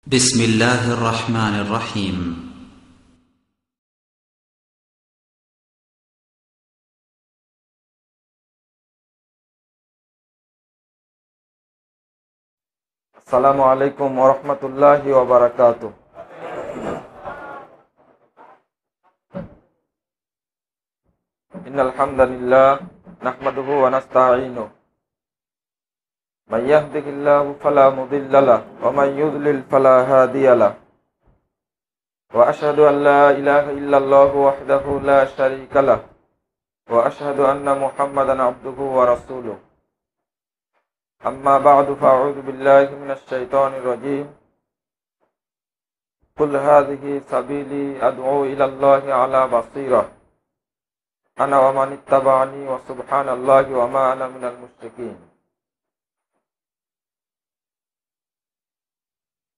بسم الله الرحمن الرحيم. السلام عليكم ورحمة الله وبركاته. إن الحمد لله نحمده ونستعينه من يهده الله فلا مضل له ومن يضلل فلا هادي له وأشهد أن لا إله إلا الله وحده لا شريك له وأشهد أن محمدا عبده ورسوله. أما بعد فأعوذ بالله من الشيطان الرجيم. قل هذه سبيلي أدعو إلى الله على بصيرة أنا ومن اتبعني وسبحان الله وما أنا من المشركين.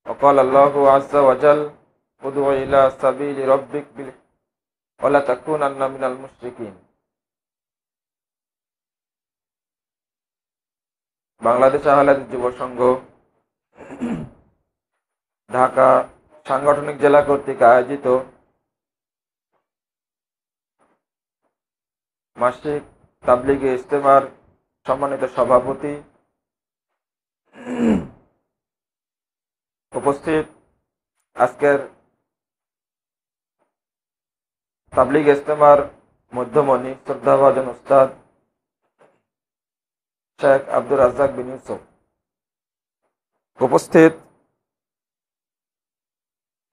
وقال الله عز وجل ادع إلى سبيل ربك ولا تكونن من المشركين. বাংলাদেশ আহলাদি যুব সংঘ ঢাকা সাংগঠনিক জেলা কর্তৃক আয়োজিত মাসিক তাবলিগে ইজতেমার সম্মানিত সভাপতি, উপস্থিত আজকের তাবলিগ ইজতেমার মধ্যমণি শ্রদ্ধাভাজন উস্তাদ শেখ আব্দুর রাজ্জাক বিন ইউসুফ, উপস্থিত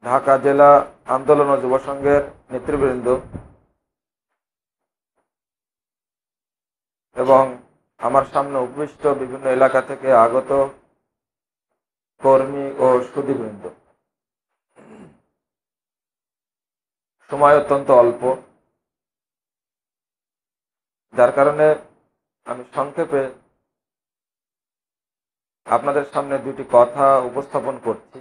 ঢাকা জেলা আন্দোলন ও যুব সংঘের নেতৃবৃন্দ এবং আমার সামনে উপবিষ্ট বিভিন্ন এলাকা থেকে আগত কর্মী ও সুধীবৃন্দ, সময় অত্যন্ত অল্প, যার কারণে আমি সংক্ষেপে আপনাদের সামনে দুটি কথা উপস্থাপন করছি।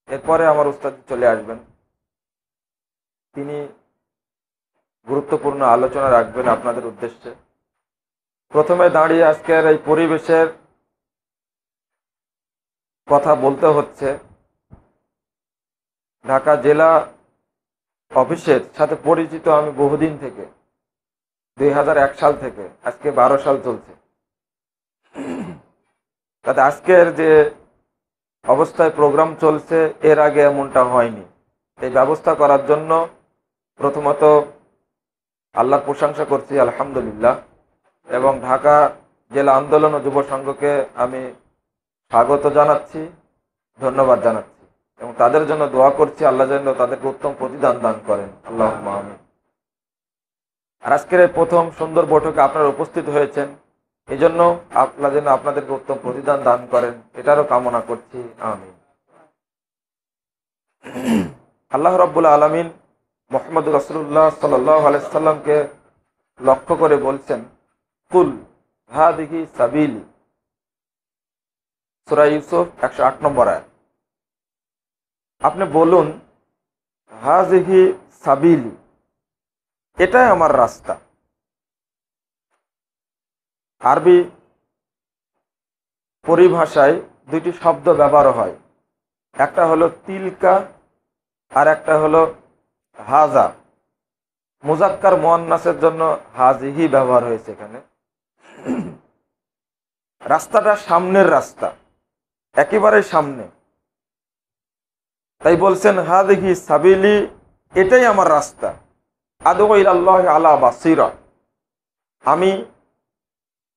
এরপরে আমার উস্তাদ চলে আসবেন, তিনি গুরুত্বপূর্ণ আলোচনা রাখবেন আপনাদের উদ্দেশ্যে। প্রথমে দাঁড়িয়ে আজকের এই পরিবেশের কথা বলতে হচ্ছে। ঢাকা জেলা অফিসের সাথে পরিচিত আমি বহুদিন থেকে, 2001 সাল থেকে, আজকে 12 সাল চলছে। তাতে আজকের যে অবস্থায় প্রোগ্রাম চলছে এর আগে এমনটা হয়নি। এই ব্যবস্থা করার জন্য প্রথমত আল্লাহর প্রশংসা করছি, আলহামদুলিল্লাহ, এবং ঢাকা জেলা আন্দোলন ও যুব সংঘকে আমি স্বাগত জানাচ্ছি, ধন্যবাদ জানাচ্ছি এবং তাদের জন্য দোয়া করছি আল্লাহ যেন তাদেরকে উত্তম প্রতিদান দান করেন, আল্লাহুম্মা আমিন। আর আজকের এই প্রথম সুন্দর বৈঠকে আপনারা উপস্থিত হয়েছেন, এই জন্য আল্লাহ যেন আপনাদেরকে উত্তম প্রতিদান দান করেন এটারও কামনা করছি, আমিন। আল্লাহ রাব্বুল আলামিন মুহাম্মদ রাসূলুল্লাহ সাল্লাল্লাহু আলাইহি সাল্লামকে লক্ষ্য করে বলছেন, কুল হাদিহি সাবিলি, সূরা ইউসুফ 108 নম্বর আয়াত। আপনি বলুন হাজিহি সাবিলি, এটাই আমার রাস্তা। আরবি পরিভাষায় দুইটি শব্দ ব্যবহার হয়, একটা হলো তিলকা আর একটা হলো হাজা। মুজাক্কার মুয়ান্নাসের জন্য হাজিহি ব্যবহার হয়েছে এখানে। রাস্তাটা সামনের রাস্তা, একেবারে সামনে, তাই বলছেন হাদিহি সাবিলি, এটাই আমার রাস্তা। আদউ ইলাল্লাহি আলা বাসীরা, আমি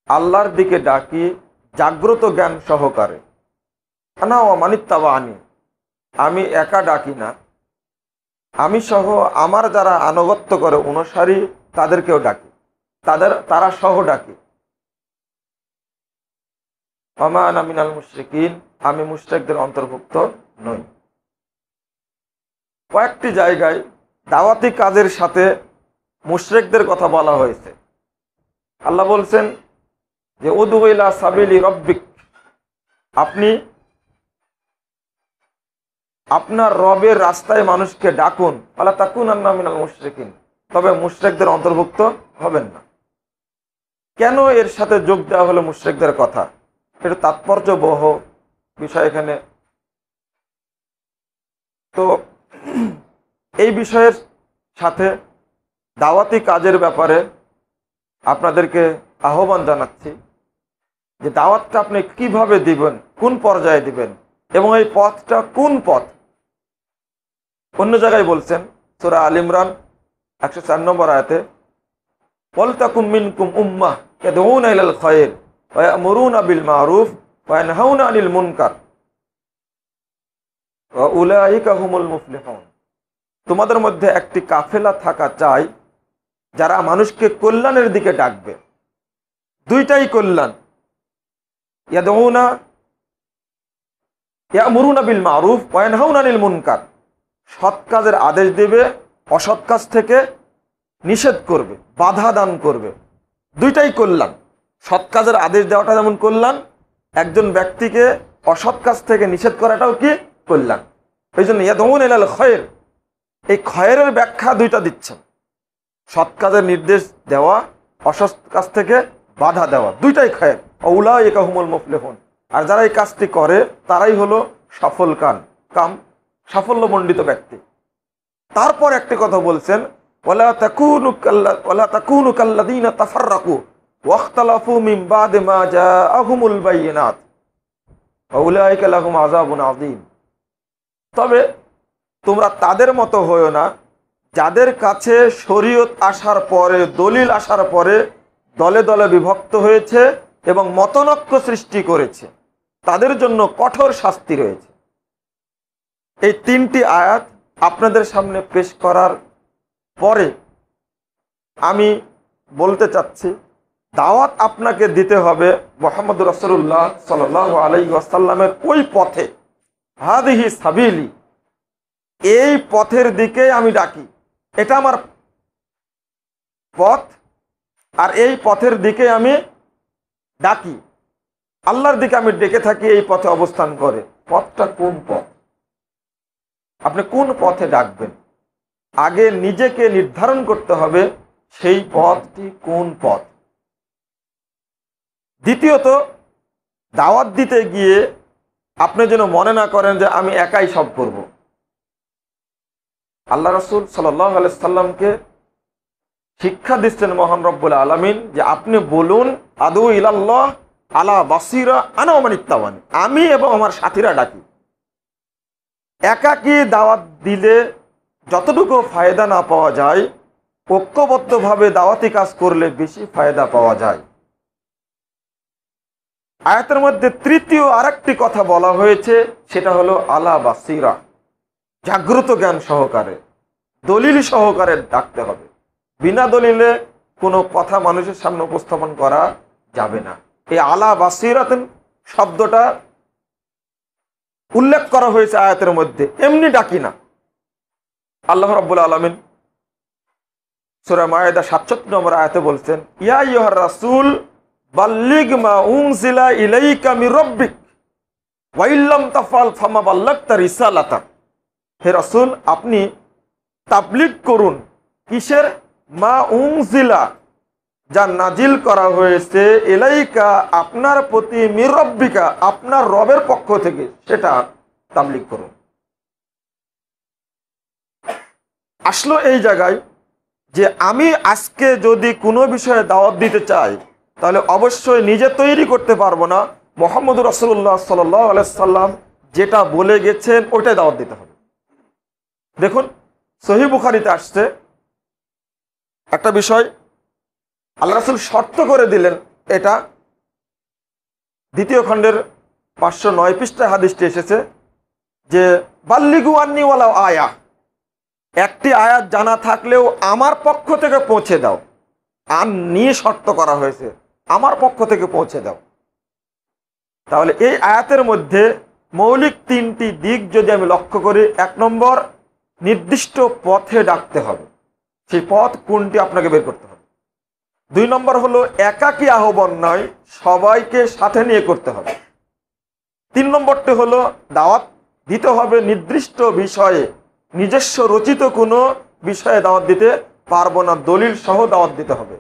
আল্লাহর দিকে ডাকি জাগ্রত জ্ঞান সহকারে। আনা ওয়া মানিত্তাবানি, আমি একা ডাকি না, আমি সহ আমার যারা আনুগত্য করে অনুসারী তাদেরকেও ডাকি, তারা সহ ডাকি। ওয়া মা আনা মিনাল মুশরিকিন, আমি মুশরিকদের অন্তর্ভুক্ত নই। কয়েকটি জায়গায় দাওয়াতি কাজের সাথে মুশরিকদের কথা বলা হয়েছে। আল্লাহ বলছেন যে উদউ ইলা সাবিলি রব্বিক, আপনি আপনার রবের রাস্তায় মানুষকে ডাকুন, ওয়ালা তাকুনান্না মিনাল মুশরিকিন, তবে মুশরিকদের অন্তর্ভুক্ত হবেন না। কেন এর সাথে যোগ দেওয়া হলো মুশরিকদের কথা? এটা তাৎপর্যবহ বিষয় এখানে তো এই বিষয়ের সাথে দাওয়াতি কাজের ব্যাপারে আপনাদেরকে আহ্বান জানাচ্ছি যে দাওয়াতটা আপনি কিভাবে দিবেন, কোন পর্যায়ে দিবেন, এবং এই পথটা কোন পথ। অন্য জায়গায় বলছেন সূরা আল ইমরান 104 নম্বর আয়াতে, ওয়ালতাকুম মিনকুম উম্মাহ ইয়াদউনা ইলাল খায়র ওয়া ইয়ামুরুনা বিল মারুফ ওয়া ইয়ানহাউনা আনিল মুনকার ওয়া উলাইকা হুমুল মুফলিহুন। তোমাদের মধ্যে একটি কাফেলা থাকা চাই যারা মানুষকে কল্যাণের দিকে ডাকবে। দুইটাই কল্যাণ, ইয়ামুরুনা বিল মারুফ ওয়া ইয়ানহাউনা আনিল মুনকার, সৎ কাজের আদেশ দেবে, অসৎ কাজ থেকে নিষেধ করবে, বাধা দান করবে। দুইটাই কল্যাণ। সৎ কাজের আদেশ দেওয়াটা যেমন কল্যাণ, একজন ব্যক্তিকে অসৎ কাজ থেকে নিষেধ করাটাও কি কল্যাণ। এই জন্য ইয়াদউনা ইলাল খায়র, এই খায়রের ব্যাখ্যা দুইটা দিচ্ছেন, সৎ কাজের নির্দেশ দেওয়া, অসৎ কাজ থেকে বাধা দেওয়া, দুইটাই খায়র। উলাইকা হুমুল মুফলিহুন, আর যারা এই কাজটি করে তারাই হলো সফল কাম সাফল্যমণ্ডিত ব্যক্তি। তারপর একটি কথা বলছেন, ওয়ালা তাকুনু কাল্লাযীনা তাফাররাকু ওয়াখতালাফু মিন বাদি মা জাআহুমুল বায়িনাত ওয়া উলাইকা লাহুম আযাবুন আযীম। তবে তোমরা তাদের মতো হয়ো না যাদের কাছে শরীয়ত আসার পরে, দলিল আসার পরে দলে দলে বিভক্ত হয়েছে এবং মতনৈক্য সৃষ্টি করেছে, তাদের জন্য কঠোর শাস্তি রয়েছে। এই তিনটি আয়াত আপনাদের সামনে পেশ করার পরে আমি বলতে চাচ্ছি, দাওয়াত আপনাকে দিতে হবে মুহাম্মদ রাসূলুল্লাহ সাল্লাল্লাহু আলাইহি ওয়াসাল্লামের ওই পথে, হাদিহি সাবিলি, এই পথের দিকে আমি ডাকি, এটা আমার পথ, আর এই পথের দিকে আমি ডাকি, আল্লাহর দিকে আমি ডেকে থাকি এই পথে অবস্থান করে। পথটা কোন পথ? আপনি কোন পথে ডাকবেন, আগে নিজেকে নির্ধারণ করতে হবে সেই পথটি কোন পথ। দ্বিতীয়ত, দাওয়াত দিতে গিয়ে আপনি যেন মনে না করেন যে আমি একাই সব করব। আল্লাহ রাসূল সাল্লাল্লাহু আলাইহি সাল্লামকে শিক্ষা দিচ্ছেন মহান রব্বুল আলামিন যে আপনি বলুন, আদু ইলাল্লাহ আলা বাসিরা আনা ওয়া মান ইত্তাবানি, আমি এবং আমার সাথীরা ডাকি। একাকী দাওয়াত দিলে যতটুকু ফায়দা না পাওয়া যায়, ঐক্যবদ্ধভাবে দাওয়াতি কাজ করলে বেশি ফায়দা পাওয়া যায়। আয়াতের মধ্যে তৃতীয় আরেকটি কথা বলা হয়েছে, সেটা হলো আলা বাসিরা, জাগ্রত জ্ঞান সহকারে, দলিল সহকারে ডাকতে হবে। বিনা দলিলে কোনো কথা মানুষের সামনে উপস্থাপন করা যাবে না। এই আলা বাসিরাতুন শব্দটা উল্লেখ করা হয়েছে আয়াতের মধ্যে, এমনি ডাকি না। আল্লাহ রাব্বুল আলামিন সূরা মায়েদা 67 নম্বর আয়াতে বলছেন, ইয়া আইয়ুহার রাসূল বাল্লিগ মা উনজিলা ইলাইকা মির রাব্বিক ওয়া ইল্লাম তাফআল ফামা বাল্লাগতা রিসালাতা। হে রাসূল, আপনি তাবলীগ করুন। কিসের? মা উনজিলা, যা নাজিল করা হয়েছে, ইলাইকা, আপনার প্রতি, মির রাব্বিকা, আপনার রবের পক্ষ থেকে, সেটা তাবলীগ করুন। আসলো এই জায়গায় যে আমি আজকে যদি কোনো বিষয়ে দাওয়াত দিতে চাই, তাহলে অবশ্যই নিজে তৈরি করতে পারবো না। মুহাম্মদ রাসূলুল্লাহ সাল্লাল্লাহু আলাইহি সাল্লাম যেটা বলে গেছেন ওইটাই দাওয়াত দিতে হবে। দেখুন, সহিহ বুখারীতে আসছে একটা বিষয়, আল্লাহ রাসূল শর্ত করে দিলেন, এটা 2 খণ্ডের 509 পৃষ্ঠায় হাদিসটি এসেছে যে বাল্লিগু আন্নি ওয়ালাউ আয়া, একটি আয়াত জানা থাকলেও আমার পক্ষ থেকে পৌঁছে দাও। আর নিয়ে শর্ত করা হয়েছে, আমার পক্ষ থেকে পৌঁছে দাও। তাহলে এই আয়াতের মধ্যে মৌলিক 3টি দিক যদি আমি লক্ষ্য করি, 1 নম্বর, নির্দিষ্ট পথে ডাকতে হবে, সেই পথ কোনটি আপনাকে বের করতে হবে। 2 নম্বর হলো একাকী আহ্বান নয়, সবাইকে সাথে নিয়ে করতে হবে। 3 নম্বরটি হলো দাওয়াত দিতে হবে নির্দিষ্ট বিষয়ে, নিজস্ব রচিত কোনো বিষয়ে দাওয়াত দিতে পারবো না, দলিল সহ দাওয়াত দিতে হবে।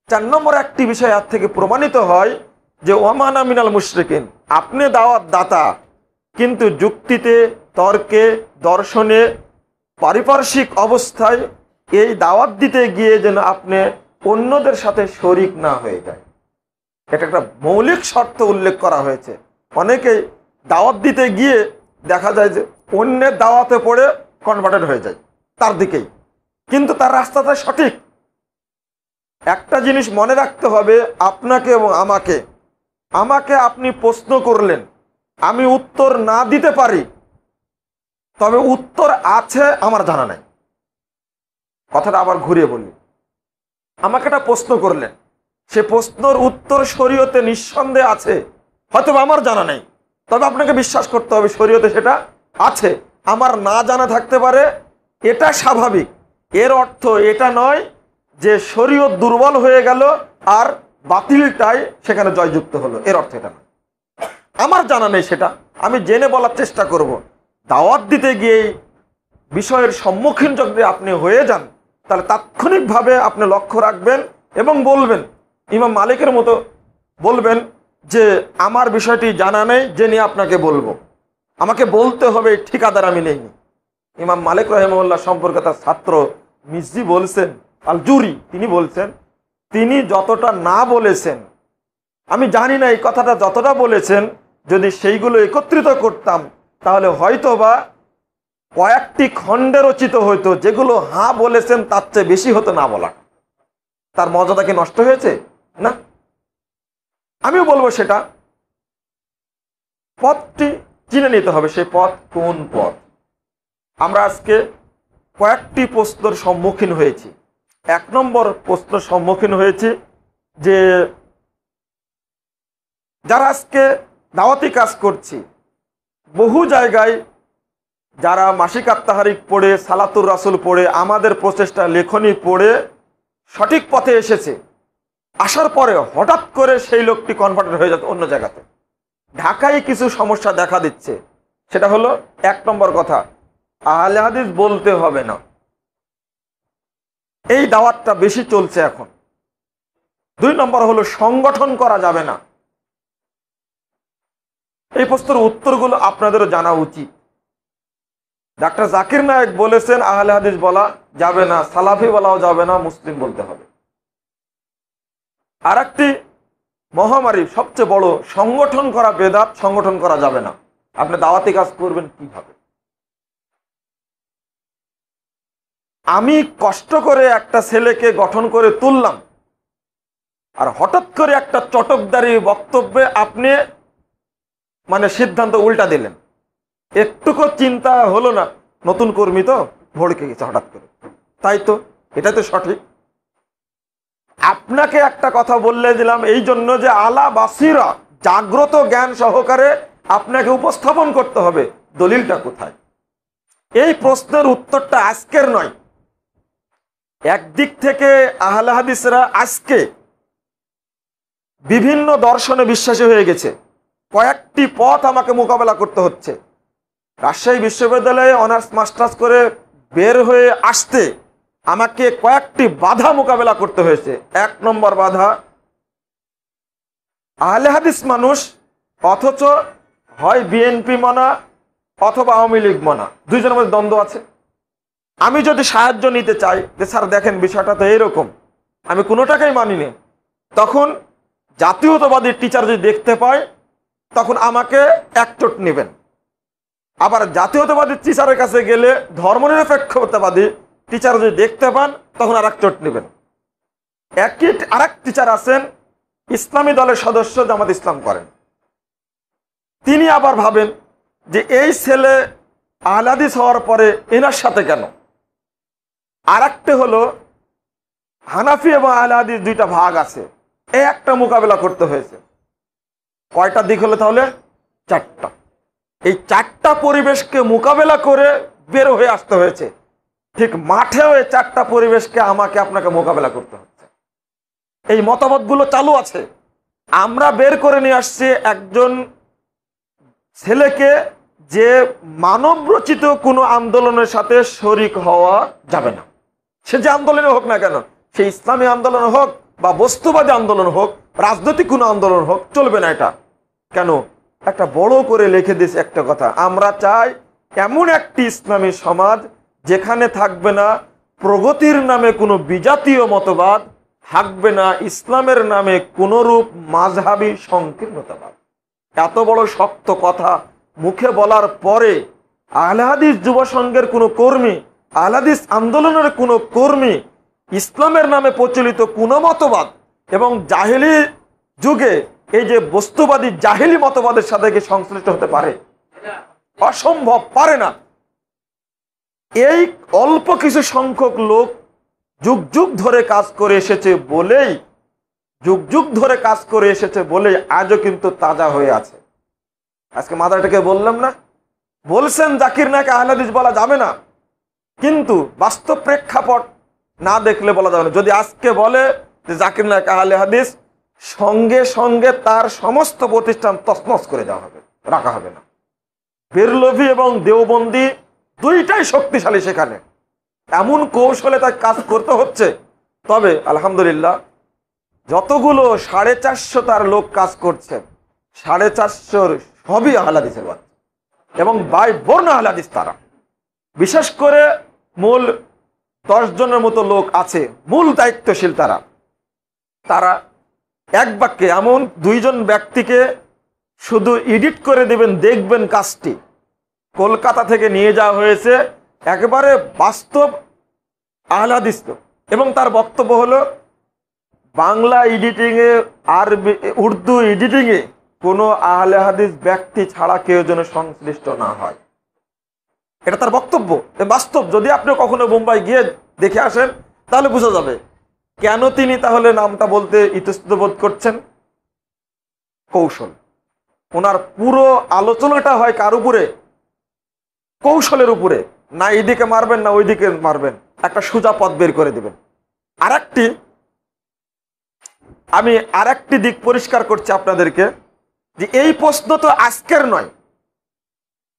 4 নম্বর একটি বিষয় এর থেকে প্রমাণিত হয় যে ওয়ামানা মিনাল মুশরিকিন, আপনি দাওয়াত দাতা কিন্তু যুক্তিতে, তর্কে, দর্শনে, পারিপার্শ্বিক অবস্থায় এই দাওয়াত দিতে গিয়ে যেন আপনি অন্যদের সাথে শরিক না হয়ে যায়। এটা একটা মৌলিক শর্ত উল্লেখ করা হয়েছে। অনেকে দাওয়াত দিতে গিয়ে দেখা যায় যে অন্যের দাওয়াতে পড়ে কনভার্টেড হয়ে যায় তার দিকেই, কিন্তু তার রাস্তাটা সঠিক। একটা জিনিস মনে রাখতে হবে, আপনাকে এবং আমাকে আপনি প্রশ্ন করলেন, আমি উত্তর না দিতে পারি, তবে উত্তর আছে আমার জানা নাই। কথাটা আবার ঘুরিয়ে বলি, আমাকে একটা প্রশ্ন করলেন, সে প্রশ্নের উত্তর শরীয়তে নিঃসন্দেহে আছে, হয়তো আমার জানা নেই, তবে আপনাকে বিশ্বাস করতে হবে শরীয়তে সেটা আছে। আমার না জানা থাকতে পারে, এটা স্বাভাবিক। এর অর্থ এটা নয় যে শরীয়ত দুর্বল হয়ে গেল আর বাতিলটাই সেখানে জয়যুক্ত হলো, এর অর্থ এটা নয়। আমার জানা নেই, সেটা আমি জেনে বলার চেষ্টা করব। দাওয়াত দিতে গিয়ে বিষয়ের সম্মুখীন যদি আপনি হয়ে যান, তাহলে তাৎক্ষণিকভাবে আপনি লক্ষ্য রাখবেন এবং বলবেন, ইমাম মালিকের মতো বলবেন যে আমার বিষয়টি জানা নেই, জেনে আপনাকে বলবো, আমাকে বলতে হবে, ঠিকাদার আমি নেই। ইমাম মালিক রাহিমাহুল্লাহ সম্পর্কে তার ছাত্র মিজি বলছেন, আল জুরি, তিনি বলছেন, তিনি যতটা না বলেছেন, আমি জানি না এই কথাটা যতটা বলেছেন, যদি সেইগুলো একত্রিত করতাম তাহলে হয়তোবা কয়েকটি খণ্ডে রচিত হইতো, যেগুলো হ্যাঁ বলেছেন তার চেয়ে বেশি হতো না বলা। তার মর্যাদা কি নষ্ট হয়েছে? না। আমিও বলবো সেটা পথটি চিনে নিতে হবে, সেই পথ কোন পথ। আমরা আজকে কয়েকটি প্রশ্নের সম্মুখীন হয়েছি। 1 নম্বর প্রশ্নের সম্মুখীন হয়েছি যে যারা আজকে দাওয়াতি কাজ করছি, বহু জায়গায় যারা মাসিক আত্মাহারিক পড়ে, সালাতুর রাসুল পড়ে, আমাদের প্রচেষ্টা লেখনী পড়ে সঠিক পথে এসেছে, আসার পরে হঠাৎ করে সেই লোকটি কনভার্টেড হয়ে যাচ্ছে অন্য জায়গাতে। ঢাকায় কিছু সমস্যা দেখা দিচ্ছে। সেটা হলো 1 নম্বর কথা, আহলে হাদিস বলতে হবে না, এই দাওয়াতটা বেশি চলছে এখন। 2 নম্বর হলো সংগঠন করা যাবে না। এই প্রশ্নের উত্তরগুলো আপনাদেরও জানা উচিত। ডাক্তার জাকির নায়েক বলেছেন আহলে হাদিস বলা যাবে না, সালাফি বলাও যাবে না, মুসলিম বলতে হবে। আর একটি মহামারী, সবচেয়ে বড়, সংগঠন করা বেদাত, সংগঠন করা যাবে না। আপনি দাওয়াতি কাজ করবেন কিভাবে? আমি কষ্ট করে একটা ছেলেকে গঠন করে তুললাম, আর হঠাৎ করে একটা চটকদারি বক্তব্যে আপনি সিদ্ধান্ত উল্টা দিলেন। একটুকু চিন্তা হলো না, নতুন কর্মী তো ভড়কে গেছে হঠাৎ করে, তাই তো, এটাই তো সঠিক। আপনাকে একটা কথা বললে দিলাম এই জন্য যে আলা বাসিরা, জাগ্রত জ্ঞান সহকারে আপনাকে উপস্থাপন করতে হবে দলিলটা কোথায়। এই প্রশ্নের উত্তরটা আজকের নয়। একদিক থেকে আহলে হাদিসরা আজকে বিভিন্ন দর্শনে বিশ্বাসী হয়ে গেছে, কয়েকটি পথ আমাকে মোকাবেলা করতে হচ্ছে। রাজশাহী বিশ্ববিদ্যালয়ে অনার্স মাস্টার্স করে বের হয়ে আসতে আমাকে কয়েকটি বাধা মোকাবেলা করতে হয়েছে। 1 নম্বর বাধা, আহলে হাদিস মানুষ, অথচ হয় বিএনপি মানা অথবা আওয়ামী লীগ মানা, দুইজনের মধ্যে দ্বন্দ্ব আছে। আমি যদি সাহায্য নিতে চাই যে স্যার দেখেন বিষয়টা তো এইরকম, আমি কোনোটাকেই মানিনি, তখন জাতীয়তাবাদী টিচার যদি দেখতে পায় তখন আমাকে একচোট নেবেন। আবার জাতীয়তাবাদী টিচারের কাছে গেলে ধর্মনিরপেক্ষতাবাদী টিচার যদি দেখতে পান তখন আর এক চোট নেবেন। একই আরেক টিচার আছেন ইসলামী দলের সদস্য, জামাত ইসলাম করেন, তিনি আবার ভাবেন যে এই ছেলে আহলে হাদিস হওয়ার পরে এনার সাথে কেন। আর একটা হলো হানাফি এবং আহলে হাদিস দুইটা ভাগ আছে, এই একটা মোকাবেলা করতে হয়েছে। কয়টা দিক হলো তাহলে? 4টা। এই 4টা পরিবেশকে মোকাবেলা করে বের হয়ে আসতে হয়েছে। ঠিক মাঠেও এই 4টা পরিবেশকে আমাকে আপনাকে মোকাবেলা করতে হচ্ছে। এই মতামতগুলো চালু আছে। আমরা বের করে নিয়ে আসছি একজন ছেলেকে যে মানব রচিত কোনো আন্দোলনের সাথে শরিক হওয়া যাবে না। সে যে আন্দোলনে হোক না কেন, সে ইসলামী আন্দোলন হোক বা বস্তুবাদী আন্দোলন হোক, রাজনৈতিক কোনো আন্দোলন হোক, চলবে না এটা। কেন? একটা বড় করে লিখে দিয়েছে একটা কথা, আমরা চাই এমন একটি ইসলামী সমাজ যেখানে থাকবে না প্রগতির নামে কোনো বিজাতীয় মতবাদ, থাকবে না ইসলামের নামে কোনরূপ মাযহাবী সংকীর্ণতাবাদ। এত বড় শক্ত কথা মুখে বলার পরে আহলে হাদিস যুব সংঘের কোনো কর্মী, আহলে হাদিস আন্দোলনের কোনো কর্মী ইসলামের নামে প্রচলিত কোনো মতবাদ এবং জাহেলি যুগে এই যে বস্তুবাদী জাহেলি মতবাদের সাথে কি সংশ্লিষ্ট হতে পারে? অসম্ভব, পারে না। এই অল্প কিছু সংখ্যক লোক যুগ যুগ ধরে কাজ করে এসেছে বলেই, আজও কিন্তু তাজা হয়ে আছে। আজকে মাদারটাকে বললাম না, বলছেন জাকির নায়ক আহলে হাদিস বলা যাবে না, কিন্তু বাস্তব প্রেক্ষাপট না দেখলে বলা যাবে না। যদি আজকে বলে যে জাকির নায়ক আহলে হাদিস, সঙ্গে সঙ্গে তার সমস্ত প্রতিষ্ঠান তছনছ করে দেওয়া হবে, রাখা হবে না। বেরলভি এবং দেওবন্দি দুইটাই শক্তিশালী, সেখানে এমন কৌশলে তার কাজ করতে হচ্ছে। তবে আলহামদুলিল্লাহ যতগুলো 450 তার লোক কাজ করছে, 450 সবই আহলে হাদিসের বাদ এবং বাই বর্ণ আহলে হাদিস। তারা বিশেষ করে মূল 10 জনের মতো লোক আছে মূল দায়িত্বশীল, তারা এক বাক্যে এমন 2 জন ব্যক্তিকে শুধু এডিট করে দেবেন, দেখবেন কাজটি কলকাতা থেকে নিয়ে যাওয়া হয়েছে, একেবারে বাস্তব আহলে হাদিস লোক। এবং তার বক্তব্য হলো বাংলা এডিটিংয়ে আর উর্দু এডিটিংয়ে কোনো আহলে হাদিস ব্যক্তি ছাড়া কেউ যেন সংশ্লিষ্ট না হয়। এটা তার বক্তব্য, বাস্তব। যদি আপনি কখনো মুম্বাই গিয়ে দেখে আসেন তাহলে বোঝা যাবে কেন তিনি তাহলে নামটা বলতে ইতস্তত বোধ করছেন। কৌশল, ওনার পুরো আলোচনাটা হয় কার উপরে? কৌশলের উপরে। না এইদিকে মারবেন না ওইদিকে মারবেন, একটা সোজা পথ বের করে দিবেন। আমি আরেকটি দিক পরিষ্কার করছি আপনাদেরকে, যে এই প্রশ্ন তো আজকের নয়।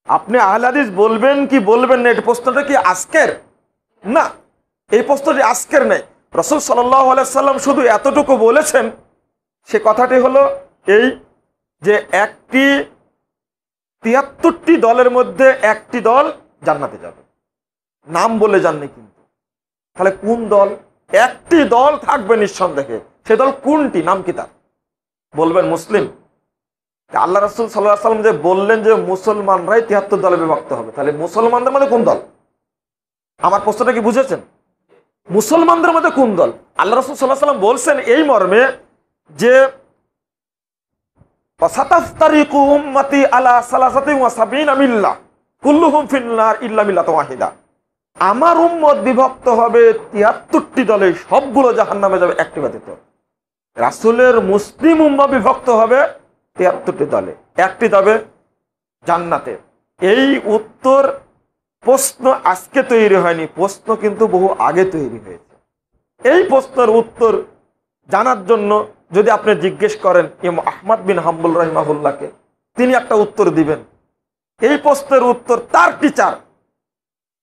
আপনি আহলে হাদিস বলবেন কি বলবেন না, এই প্রশ্নটা কি আজকের না, এই প্রশ্নটি আজকের নেই। রাসূল সাল্লাল্লাহু আলাইহি সাল্লাম শুধু এতটুকু বলেছেন, সে কথাটি হলো এই যে 73টি দলের মধ্যে একটি দল জান্নাতে যাবে, নাম বলে যাননি কিন্তু। তাহলে কোন দল? একটি দল থাকবে নিঃসন্দেহে, সে দল কোনটি? নাম কি তার? বলবেন মুসলিম। আল্লাহ রাসূল সাল্লাল্লাহু আলাইহি সাল্লাম যে বললেন যে মুসলমানরাই 73 দলে বিভক্ত হবে, তাহলে মুসলমানদের মধ্যে কোন দল? আমার প্রশ্নটা কি বুঝেছেন? মুসলমানদের মধ্যে কোন দল? আল্লাহ রাসূল সাল্লাল্লাহু আলাইহি সাল্লাম বলছেন এই মর্মে যে সাতাফতারিকু উম্মতি আলা সালাসাতিন ওয়া সাবিনা মিল্লাহ কুল্লুহুম ফিন্নার ইল্লা মিল্লাতান ওয়াহিদা। আমার উম্মত বিভক্ত হবে 73টি দলে, সবগুলো জাহান্নামে যাবে, একটি ব্যতীত। রাসূলের মুসলিম উম্মাহ বিভক্ত হবে 73টি দলে, একটি যাবে জান্নাতে। এই উত্তর প্রশ্ন আজকে তৈরি হয়নি, প্রশ্ন কিন্তু বহু আগে তৈরি হয়েছে। এই প্রশ্নের উত্তর জানার জন্য যদি আপনি জিজ্ঞেস করেন ইমাম আহমদ বিন হাম্বল রাহিমাহুল্লাহকে, তিনি একটা উত্তর দিবেন। এই প্রশ্নের উত্তর তার টিচার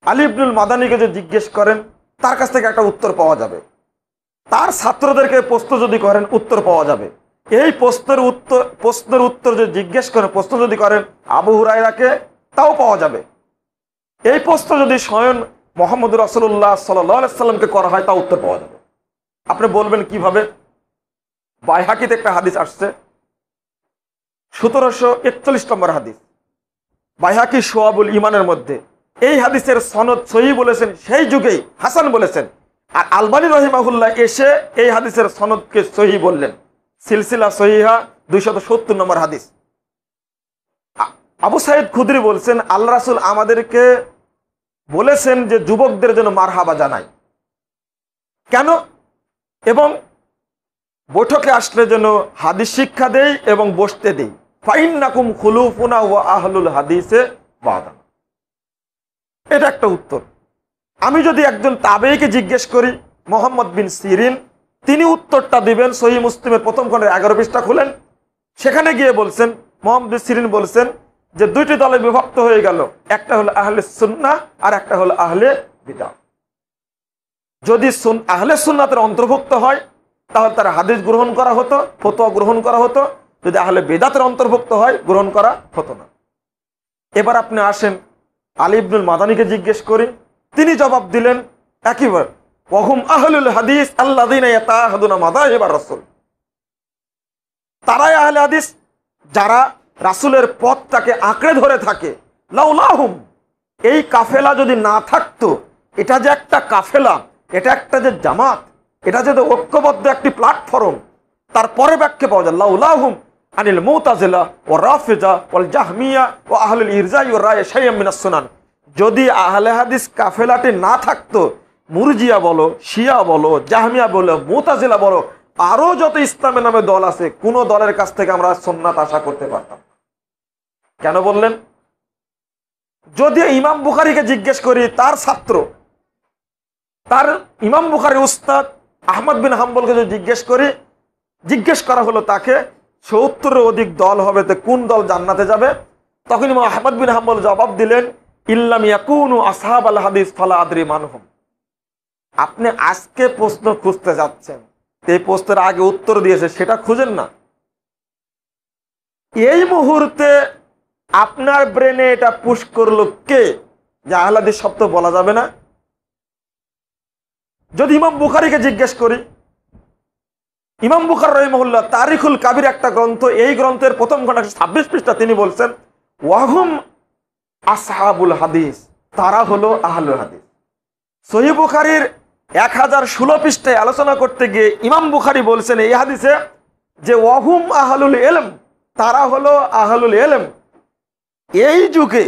আলী ইবনুল মাদানীকে যদি জিজ্ঞেস করেন, তার কাছ থেকে একটা উত্তর পাওয়া যাবে। তার ছাত্রদেরকে প্রশ্ন যদি করেন, উত্তর পাওয়া যাবে। এই প্রশ্নের উত্তর যদি জিজ্ঞেস করেন, প্রশ্ন যদি করেন আবু হুরায়রাকে, তাও পাওয়া যাবে। এই প্রশ্ন যদি স্বয়ং মুহাম্মদ রাসূলুল্লাহ সাল্লাল্লাহু আলাইহি সাল্লামকে করা হয়, তা উত্তর পাওয়া যাবে। আপনি বলবেন কিভাবে? বাইহাকিতে একটা হাদিস আসছে, 1741 নম্বর হাদিস, বাইহাকি শুআবুল ঈমানের মধ্যে। এই হাদিসের সনদ সহিহ বলেছেন সেই যুগেই হাসান বলেছেন, আর আলবানী রাহিমাহুল্লাহ এসে এই হাদিসের সনদকে সহিহ বললেন। সিলসিলা সহিহা 270 নম্বর হাদিস। আবু সাঈদ খুদরি বলছেন, আল্লাহ রাসূল আমাদেরকে বলেছেন যে যুবকদের জন্য মারহাবা জানাই, কেন? এবং বৈঠকে আসলে যেন হাদিস শিক্ষা দেই এবং বসতে দেই। ফাইন্নাকুম খুলুফুনা ওয়া আহলুল হাদিসে বাদানা। এটা একটা উত্তর। আমি যদি একজন তাবেঈকে জিজ্ঞেস করি, মুহাম্মদ বিন সিরিন, তিনি উত্তরটা দিবেন সহিহ মুসলিমের প্রথম খণ্ডের 11 পৃষ্ঠা খুলেন, সেখানে গিয়ে বলছেন, মুহাম্মদ বিন সিরিন বলছেন যে 2টি দলে বিভক্ত হয়ে গেল, একটা হলো আহলে সুন্নাহ আর একটা হলো আহলে বিদআহ। যদি আহলে সুন্নাতের অন্তর্ভুক্ত হয় তাহলে তার হাদিস গ্রহণ করা হতো, ফতোয়া গ্রহণ করা হতো। যদি আহলে বিদআতের অন্তর্ভুক্ত হয়, গ্রহণ করা হতো না। এবার আপনি আসেন আলী ইবনুল মাদানীকে জিজ্ঞেস করি, তিনি জবাব দিলেন একইবার, ওয়াহুম আহলুল হাদিস আল্লাযীনা ইয়াতাআহাদুনা মাযাহিবার রাসূল। তারাই আহলে হাদিস যারা রাসূলের পথটাকে আঁকড়ে ধরে থাকে। লাউলাহুম, এই কাফেলা যদি না থাকতো, এটা যে একটা কাফেলা, এটা একটা যে জামাত, এটা যে ঐক্যবদ্ধ একটি প্ল্যাটফর্ম, তারপরে ব্যাখ্যা পাওয়া যায় লাউলাহুম আনিল মুতাজিলা ওয়া রাফিজা ওয়াল জাহমিয়া ওয়া আহলুল ইরজা ওয়া রায় শাইয়্যাম মিনাস সুনান। যদি আহলে হাদিস কাফেলাটি না থাকতো, মুরজিয়া বলো, শিয়া বলো, জাহমিয়া বলো, মুতাজিলা বলো, আরো যত ইসলামের নামে দল আছে, কোন দলের কাছ থেকে আমরা সুন্নাত আশা করতে পারতাম? কেন বললেন? যদি ইমাম বুখারীকে জিজ্ঞেস করি, তার ছাত্র, তার ইমাম বুখারীর উস্তাদ আহমদ বিন হাম্বলকে যদি জিজ্ঞেস করা হলো তাকে 70-এর অধিক দল হবে, তো কোন দল জান্নাতে যাবে? তখন ইমাম আহমদ বিন হাম্বল জবাব দিলেন, ইল্লাম ইয়াকুনু আসহাবাল হাদিস ফালা আদরি মানহুম। আপনি আজকে প্রশ্ন খুঁজতে যাচ্ছেন, এই প্রশ্নের আগে উত্তর দিয়েছে, সেটা খুঁজেন না। এই মুহূর্তে আপনার ব্রেনে এটা পুশ করলো কে যে আহলে হাদিস শব্দ বলা যাবে না? যদি ইমাম বুখারীকে জিজ্ঞেস করি, ইমাম বুখারী রাহিমাহুল্লাহ তারিখুল কাবির একটা গ্রন্থ, এই গ্রন্থের প্রথম খণ্ড 26 পৃষ্ঠা, তিনি বলছেন ওয়াহুম আসহাবুল হাদিস, তারা হলো আহলুল হাদিস। সহিহ বুখারীর 1016 পৃষ্ঠায় আলোচনা করতে গিয়ে ইমাম বুখারী বলছেন এই হাদিসে যে ওয়াহুম আহলুল ইলম, তারা হলো আহলুল ইলম। এই যুগে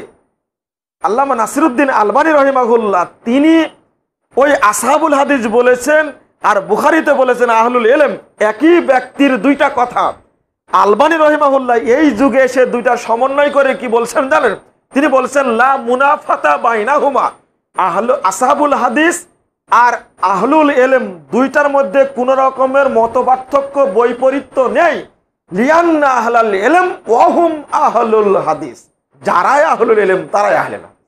আল্লামা নাসিরউদ্দিন আলবানী রাহিমাহুল্লাহ তিনি ওই আসহাবুল হাদিস বলেছেন আর বুখারীতে বলেছেন আহলুল ইলম, একই ব্যক্তির দুইটা কথা। আলবানী রাহিমাহুল্লাহ এই যুগে এসে দুইটা সমন্বয় করে কি বলছেন জানেন? তিনি বলছেন লা মুনাফাতা বাইনাহুমা, আসহাবুল হাদিস আর আহলুল ইলম দুইটার মধ্যে কোন রকমের মতপার্থক্য বৈপরীত্য নেই। লিয়ান্না আহলাল ইলম ওয়া হুম আহলুল হাদিস, যারাই আহলুল ইলম তারাই আহলে হাদিস।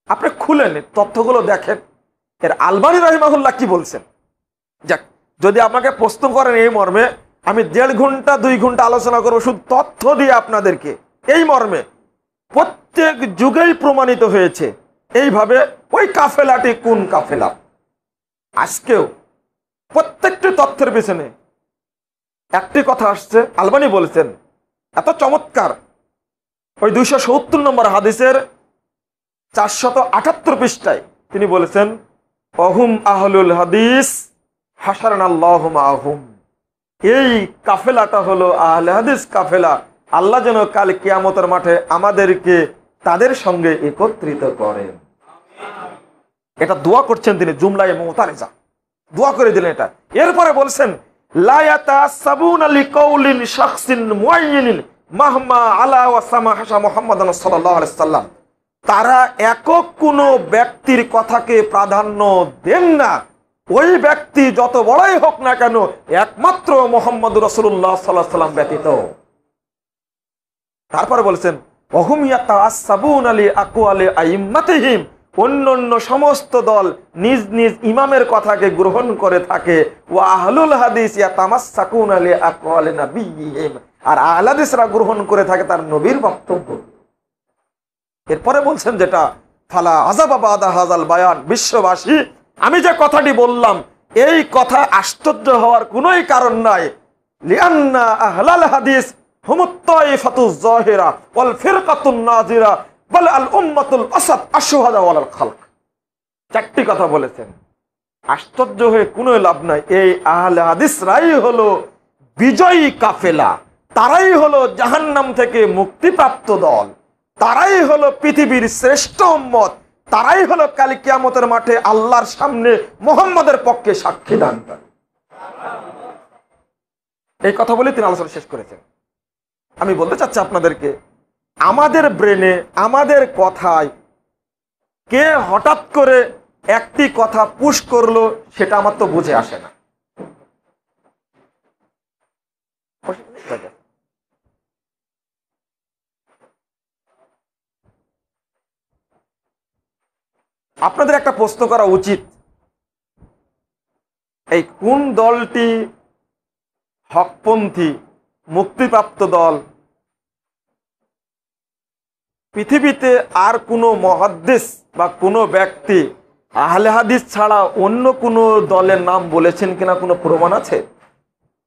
আপনি খুলেন তথ্যগুলো দেখেন, এর আলবানী রাহিমাহুল্লাহ কি বলছেন। যাক, যদি আমাকে প্রশ্ন করেন এই মর্মে, আমি 1.5 ঘন্টা 2 ঘন্টা আলোচনা করবো শুধু তথ্য দিয়ে আপনাদেরকে। এই মর্মে প্রত্যেক যুগেই প্রমাণিত হয়েছে এইভাবে ওই কাফেলাটি কোন কাফেলা। আজকেও প্রত্যেকটি তথ্যের পিছনে একটি কথা আসছে, আলবানী বলেছেন এত চমৎকার, ওই 270 নম্বর হাদিসের 478 পৃষ্ঠায় তিনি বলেছেন অহুম আহলুল হাদিস হাশারানাল্লাহু মাআহুম, এই কাফেলাটা হলো আহলে হাদিস কাফেলা, আল্লাহ যেন কাল কিয়ামতের মাঠে আমাদেরকে তাদের সঙ্গে একত্রিত করেন। এটা দোয়া করছেন তিনি, জুমলায়ে মুতারিজা দোয়া করে দিলেন এটা। এরপরে বলছেন লা ইয়াতাসাবুনা লিকাউলিন শাখসিন মুআয়্যানিন মাহমা আলা ওয়া সামাহা মুহাম্মাদান সাল্লাল্লাহু আলাইহি সাল্লাম, তারা একক কোনো ব্যক্তির কথাকে প্রাধান্য দেন না, ওই ব্যক্তি যত বড়ই হোক না কেন, একমাত্র মুহাম্মদ রাসূলুল্লাহ সাল্লাল্লাহু আলাইহি সাল্লাম ব্যতীত। তারপরে বলছেন ওহুম ইয়াতাসাবুনা লি আকওয়ালি আইম্মাতিহিম, অন্যান্য সমস্ত দল নিজ নিজ ইমামের কথাকে গ্রহণ করে থাকে। ওয়া আহলুল হাদিস ইয়াতামাসসাকুনা লি আকওয়ালি নাবিয়্যিহিম, আর আহলে হাদিসরা গ্রহণ করে থাকে তার নবীর বক্তব্য। এরপরে বলছেন যেটা ফালা আযাবা বাদা হাযাল বায়ান, বিশ্ববাসী আমি যে কথাটি বললাম এই কথা আশ্চর্য হওয়ার কোনোই কারণ নাই। লিআন্না আহলাল হাদিস হুমুত তাইফাতুজ যাহিরা ওয়াল ফিরকাতুন নাজিরা বল আল উম্মাতুল আসাদ আশহাদা ওয়াল খালক। চারটি কথা বলেছেন, আশ্চর্য হয়ে কোনো লাভ নাই। এই আহলে হাদিসরাই হলো বিজয়ী কাফেলা, তারাই হলো জাহান্নাম থেকে মুক্তিপ্রাপ্ত দল, তারাই হলো পৃথিবীর শ্রেষ্ঠ উম্মত, তারাই হলো কাল কিয়ামতের মাঠে আল্লাহর সামনে মুহাম্মদের পক্ষে সাক্ষী দানকারী। এই কথা বলে তিনি আলোচনা শেষ করেছেন। আমি বলতে চাচ্ছি আপনাদেরকে, আমাদের ব্রেনে আমাদের কথায় কে হঠাৎ করে একটি কথা পুশ করলো সেটা আমার তো বুঝে আসে না। আপনাদের একটা প্রশ্ন করা উচিত, এই কোন দলটি হকপন্থী মুক্তিপ্রাপ্ত দল, পৃথিবীতে আর কোনো মুহাদ্দিস বা কোনো ব্যক্তি আহলে হাদিস ছাড়া অন্য কোনো দলের নাম বলেছেন কিনা কোনো প্রমাণ আছে?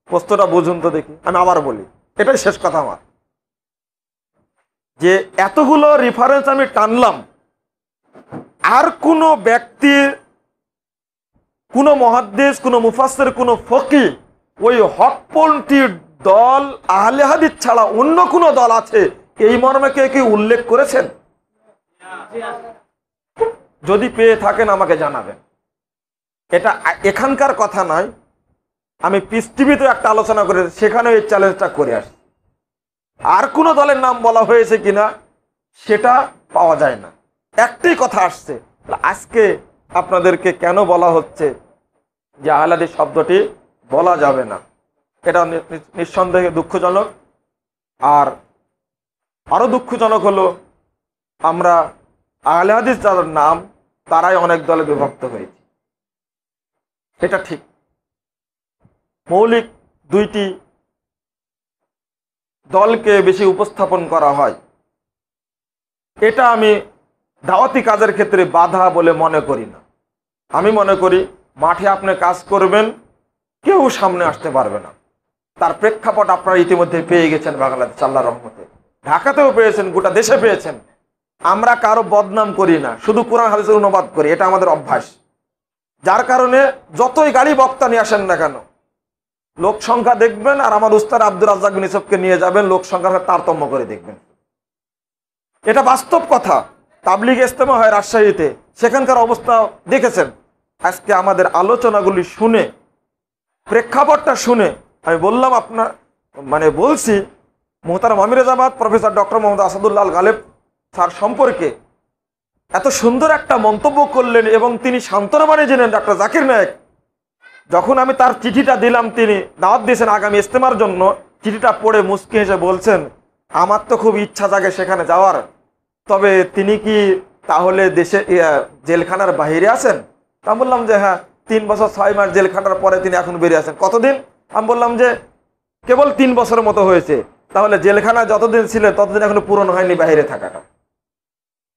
প্রশ্নটা বুঝুন তো দেখি। আমি আবার বলি, এটাই শেষ কথা আমার, যে এতগুলো রেফারেন্স আমি টানলাম, আর কোনো ব্যক্তির, কোনো মুহাদ্দিস, কোনো মুফাসসির, কোনো ফকিহ ওই হকপন্থী দল আহলে হাদিস ছাড়া অন্য কোনো দল আছে এই মর্মে কি উল্লেখ করেছেন? যদি পেয়ে থাকেন আমাকে জানাবেন। এটা এখানকার কথা নয়, আমি পিস টিভিতে একটা আলোচনা করে সেখানে এই চ্যালেঞ্জটা করে আসি। আর কোনো দলের নাম বলা হয়েছে কিনা সেটা পাওয়া যায় না, একটাই কথা আসছে। আজকে আপনাদেরকে কেন বলা হচ্ছে যে আহলে হাদিস শব্দটি বলা যাবে না, এটা নিঃসন্দেহে দুঃখজনক। আর আরো দুঃখজনক হলো আমরা আহলে হাদিস যাদের নাম তারাই অনেক দলে বিভক্ত হয়েছে। এটা ঠিক, মৌলিক দুইটি দলকে বেশি উপস্থাপন করা হয়, এটা আমি দাওয়াতি কাজের ক্ষেত্রে বাধা বলে মনে করি না। আমি মনে করি মাঠে আপনি কাজ করবেন, কেউ সামনে আসতে পারবে না। তার প্রেক্ষাপট আপনারা ইতিমধ্যে পেয়ে গেছেন বাংলাদেশ আল্লাহর রহমতে, ঢাকাতেও পেয়েছেন, গোটা দেশে পেয়েছেন। আমরা কারো বদনাম করি না, শুধু কোরআন হাদিসের অনুবাদ করি, এটা আমাদের অভ্যাস। যার কারণে যতই গাড়ি বক্তা নিয়ে আসেন না কেন, লোক সংখ্যা দেখবেন আর আমার উস্তাদ আব্দুর রাজ্জাক বিন ইউসুফকে নিয়ে যাবেন, লোক সংখ্যার তারতম্য করে দেখবেন। এটা বাস্তব কথা। তাবলিগ ইজতেমা হয় রাজশাহীতে, সেখানকার অবস্থা দেখেছেন। আজকে আমাদের আলোচনাগুলি শুনে, প্রেক্ষাপটটা শুনে আমি বললাম, আপনার বলছি মোহতারাম আমিরাজাবাদ প্রফেসর ডক্টর মোহাম্মদ আসাদুল্লাহ আল গালেব স্যার সম্পর্কে এত সুন্দর একটা মন্তব্য করলেন, এবং তিনি সান্ত্বনা বানিয়েছিলেন ডক্টর জাকির নায়েক। যখন আমি তার চিঠিটা দিলাম, তিনি দাওয়াত দিয়েছেন আগামী ইজতেমার জন্য, চিঠিটা পড়ে মুচকি হেসে বলছেন, আমার তো খুব ইচ্ছা জাগে সেখানে যাওয়ার, তবে তিনি কি তাহলে দেশে জেলখানার বাহিরে আছেন? তা বললাম যে হ্যাঁ, 3 বছর 6 মাস জেলখানার পরে তিনি এখন বেরিয়ে আছেন। কতদিন? আমি বললাম যে কেবল 3 বছরের মতো হয়েছে। তাহলে জেলখানায় যতদিন ছিলেন ততদিন এখনো পূরণ হয়নি বাইরে থাকাটা।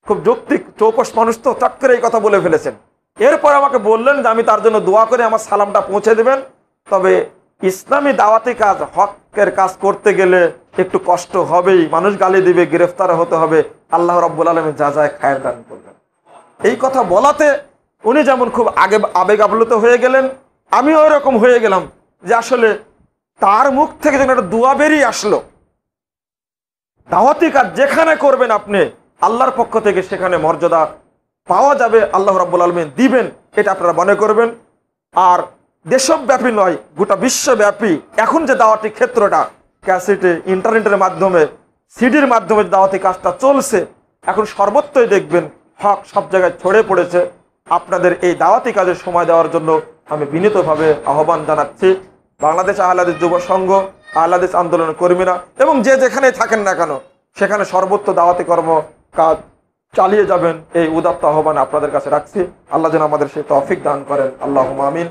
খুব যৌক্তিক, চৌকস মানুষ তো, চট করে এই কথা বলে ফেলেছেন। এরপর আমাকে বললেন যে আমি তার জন্য দোয়া করে আমার সালামটা পৌঁছে দেবেন, তবে ইসলামী দাওয়াতি কাজ, হকের কাজ করতে গেলে একটু কষ্ট হবেই, মানুষ গালি দিবে, গ্রেফতার হতে হবে, আল্লাহ রাব্বুল আলামিন যা যায় খায়ের দান করবেন। এই কথা বলাতে উনি যেমন খুব আবেগ আপ্লুত হয়ে গেলেন, আমিও ওইরকম হয়ে গেলাম যে আসলে তার মুখ থেকে যখন একটা দোয়া বেরিয়ে আসলো, দাওয়াতি কাজ যেখানে করবেন আপনি আল্লাহর পক্ষ থেকে সেখানে মর্যাদা পাওয়া যাবে, আল্লাহ রাব্বুল আলামিন দিবেন, এটা আপনারা মনে করবেন। আর দেশব্যাপী নয়, গোটা বিশ্বব্যাপী এখন যে দাওয়াতি ক্ষেত্রটা ক্যাসেটে, ইন্টারনেটের মাধ্যমে, সিডির মাধ্যমে দাওয়াতি কাজটা চলছে, এখন সর্বত্রই দেখবেন হক সব জায়গায় ছড়ে পড়েছে। আপনাদের এই দাওয়াতি কাজের সময় দেওয়ার জন্য আমি বিনীতভাবে আহ্বান জানাচ্ছি। বাংলাদেশ আহলে হাদিস যুব সংঘ, আহলে হাদিস আন্দোলনের কর্মীরা এবং যে যেখানেই থাকেন না কেন, সেখানে সর্বত্র দাওয়াতি কর্ম কাজ চালিয়ে যাবেন, এই উদাত্ত আহ্বান আপনাদের কাছে রাখছি। আল্লাহ যেন আমাদের সেই তৌফিক দান করেন। আল্লাহুম্মা আমিন।